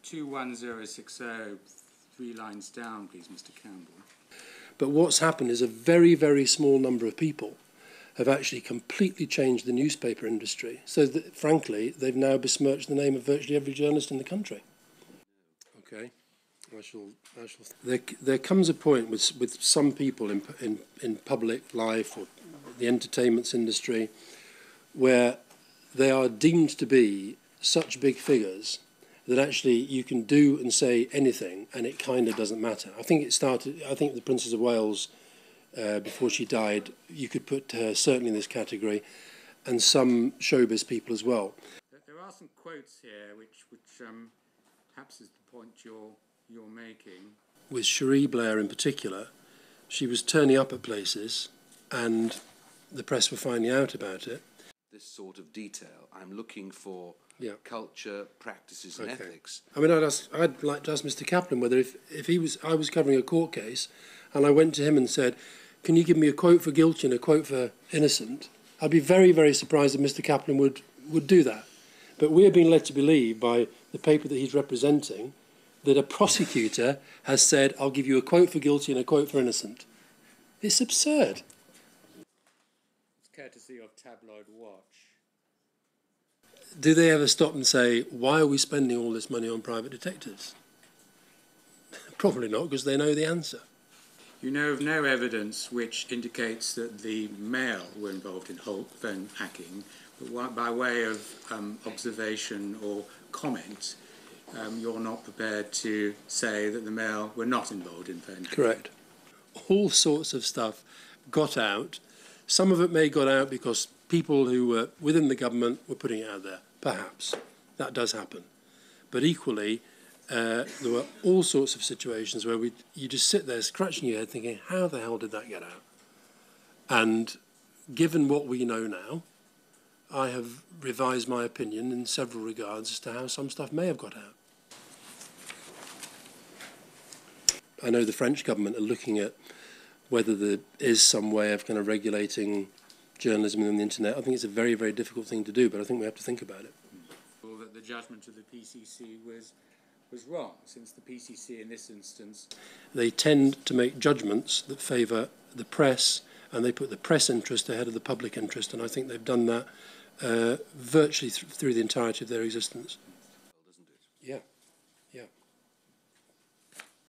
21060, 3 lines down, please, Mr. Campbell. But what's happened is a very, very small number of people have actually completely changed the newspaper industry. So that, frankly, they've now besmirched the name of virtually every journalist in the country. Okay, there comes a point with some people in public life or the entertainment industry where they are deemed to be such big figures that actually you can do and say anything and it kind of doesn't matter. I think the Princess of Wales, before she died, you could put her certainly in this category, and some showbiz people as well. There are some quotes here which perhaps is the point you're making. With Cherie Blair in particular, she was turning up at places and the press were finding out about it. This sort of detail, I'm looking for culture, practices and ethics. I mean, I'd like to ask Mr. Kaplan whether I was covering a court case and I went to him and said, can you give me a quote for guilty and a quote for innocent? I'd be very, very surprised if Mr. Kaplan would do that. But we're being led to believe by the paper that he's representing that a prosecutor has said, I'll give you a quote for guilty and a quote for innocent. It's absurd. It's courtesy of Tabloid Watch. Do they ever stop and say, why are we spending all this money on private detectives? Probably not, because they know the answer. You know of no evidence which indicates that the Mail were involved in phone hacking, but by way of observation or comment, you're not prepared to say that the Mail were not involved in phone hacking. Correct. All sorts of stuff got out. Some of it may got out because people who were within the government were putting it out there. Perhaps. That does happen. But equally, there were all sorts of situations where you just sit there scratching your head thinking, how the hell did that get out? And given what we know now, I have revised my opinion in several regards as to how some stuff may have got out. I know the French government are looking at whether there is some way of kind of regulating journalism on the internet. I think it's a very, very difficult thing to do, but I think we have to think about it. Well, that the judgment of the PCC was wrong, since the PCC in this instance... They tend to make judgments that favour the press, and they put the press interest ahead of the public interest, and I think they've done that virtually through the entirety of their existence. Well, doesn't it? Yeah.